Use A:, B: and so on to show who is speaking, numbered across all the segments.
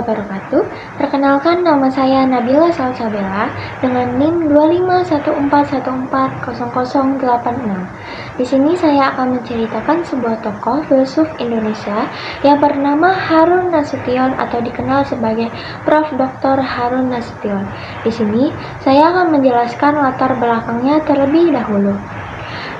A: wabarakatuh. Perkenalkan, nama saya Nabila Salsabella dengan NIM 25141400086. Di sini saya akan menceritakan sebuah tokoh filsuf Indonesia yang bernama Harun Nasution atau dikenal sebagai Prof. Dr. Harun Nasution. Di sini saya akan menjelaskan latar belakangnya terlebih dahulu.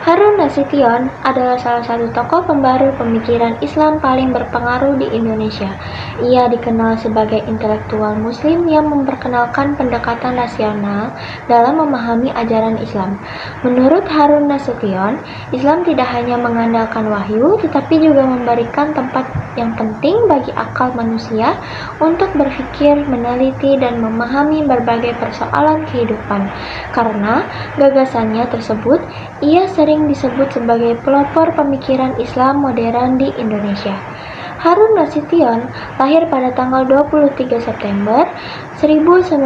A: Harun Nasution adalah salah satu tokoh pembaru pemikiran Islam paling berpengaruh di Indonesia. Ia dikenal sebagai intelektual Muslim yang memperkenalkan pendekatan rasional dalam memahami ajaran Islam. Menurut Harun Nasution, Islam tidak hanya mengandalkan wahyu, tetapi juga memberikan tempat yang penting bagi akal manusia untuk berpikir, meneliti, dan memahami berbagai persoalan kehidupan. Karena gagasannya tersebut, ia sering disebut sebagai pelopor pemikiran Islam modern di Indonesia. Harun Nasution lahir pada tanggal 23 September 1919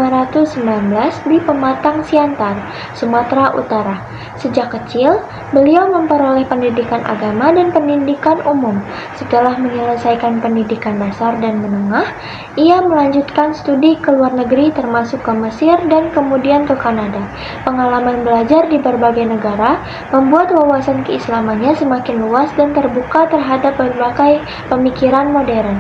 A: di Pematang Siantar, Sumatera Utara. Sejak kecil, beliau memperoleh pendidikan agama dan pendidikan umum. Setelah menyelesaikan pendidikan dasar dan menengah, ia melanjutkan studi ke luar negeri termasuk ke Mesir dan kemudian ke Kanada. Pengalaman belajar di berbagai negara membuat wawasan keislamannya semakin luas dan terbuka terhadap berbagai pemikiran modern.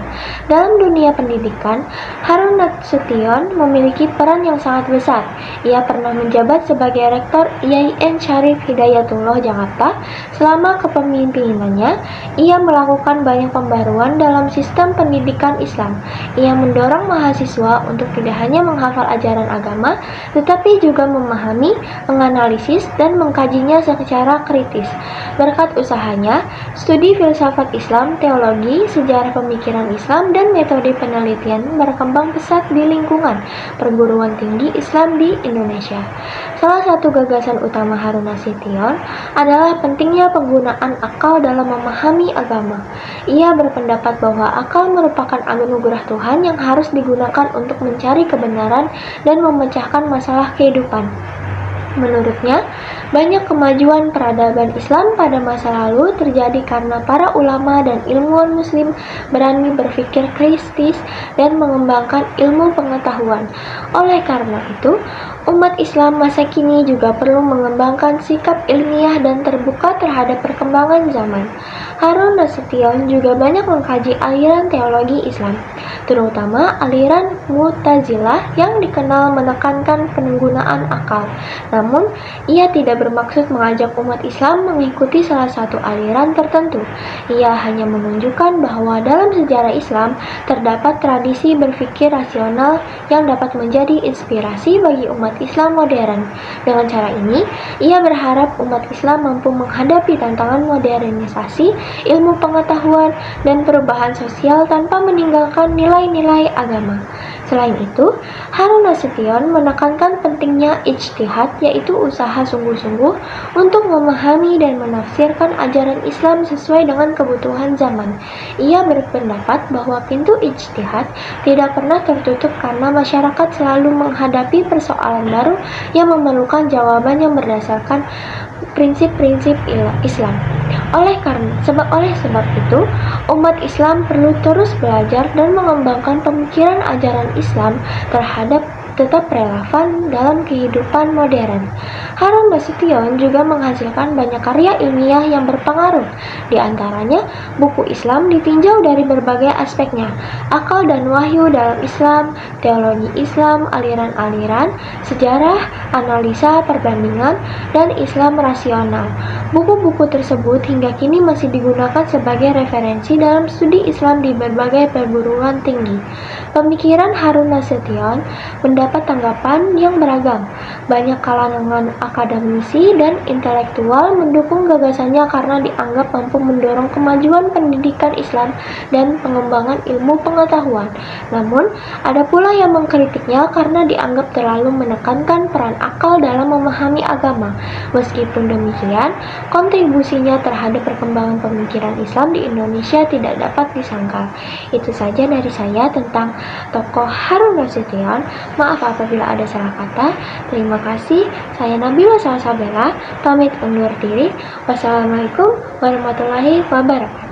A: Dalam dunia pendidikan, Harun Nasution memiliki peran yang sangat besar. Ia pernah menjabat sebagai rektor IAIN Syarif Hidayatullah Jakarta. Selama kepemimpinannya, ia melakukan banyak pembaruan dalam sistem pendidikan Islam. Ia mendorong mahasiswa untuk tidak hanya menghafal ajaran agama, tetapi juga memahami, menganalisis, dan mengkajinya secara kritis. Berkat usahanya, studi filsafat Islam, teologi, sejarah pemikiran Islam, dan metode penelitian berkembang pesat di lingkungan perguruan tinggi Islam di Indonesia. Salah satu gagasan utama Harun Nasution adalah pentingnya penggunaan akal dalam memahami agama. Ia berpendapat bahwa akal merupakan anugerah Tuhan yang harus digunakan untuk mencari kebenaran dan memecahkan masalah kehidupan. Menurutnya, banyak kemajuan peradaban Islam pada masa lalu terjadi karena para ulama dan ilmuwan Muslim berani berpikir kritis dan mengembangkan ilmu pengetahuan. Oleh karena itu, umat Islam masa kini juga perlu mengembangkan sikap ilmiah dan terbuka terhadap perkembangan zaman. Harun Nasution juga banyak mengkaji aliran teologi Islam, terutama aliran Mu'tazilah yang dikenal menekankan penggunaan akal. Namun, ia tidak bermaksud mengajak umat Islam mengikuti salah satu aliran tertentu. Ia hanya menunjukkan bahwa dalam sejarah Islam terdapat tradisi berpikir rasional yang dapat menjadi inspirasi bagi umat Islam modern. Dengan cara ini, ia berharap umat Islam mampu menghadapi tantangan modernisasi, ilmu pengetahuan, dan perubahan sosial tanpa meninggalkan nilai-nilai agama. Selain itu, Harun Nasution menekankan pentingnya ijtihad, yaitu usaha sungguh-sungguh untuk memahami dan menafsirkan ajaran Islam sesuai dengan kebutuhan zaman. Ia berpendapat bahwa pintu ijtihad tidak pernah tertutup karena masyarakat selalu menghadapi persoalan baru yang memerlukan jawaban yang berdasarkan prinsip-prinsip Islam. Oleh sebab itu, umat Islam perlu terus belajar dan mengembangkan pemikiran ajaran Islam terhadap tetap relevan dalam kehidupan modern. Harun Nasution juga menghasilkan banyak karya ilmiah yang berpengaruh. Di antaranya, buku Islam ditinjau dari berbagai aspeknya: akal dan wahyu dalam Islam, teologi Islam, aliran-aliran, sejarah, analisa, perbandingan, dan Islam rasional. Buku-buku tersebut hingga kini masih digunakan sebagai referensi dalam studi Islam di berbagai perguruan tinggi. Pemikiran Harun Nasution mendapat tanggapan yang beragam. Banyak kalangan akademisi dan intelektual mendukung gagasannya karena dianggap mampu mendorong kemajuan pendidikan Islam dan pengembangan ilmu pengetahuan. Namun, ada pula yang mengkritiknya karena dianggap terlalu menekankan peran akal dalam memahami agama. Meskipun demikian, kontribusinya terhadap perkembangan pemikiran Islam di Indonesia tidak dapat disangkal. Itu saja dari saya tentang tokoh Harun Nasution. Maaf apabila ada salah kata. Terima kasih. Saya Nabila Salsabella, pamit undur diri. Wassalamualaikum warahmatullahi wabarakatuh.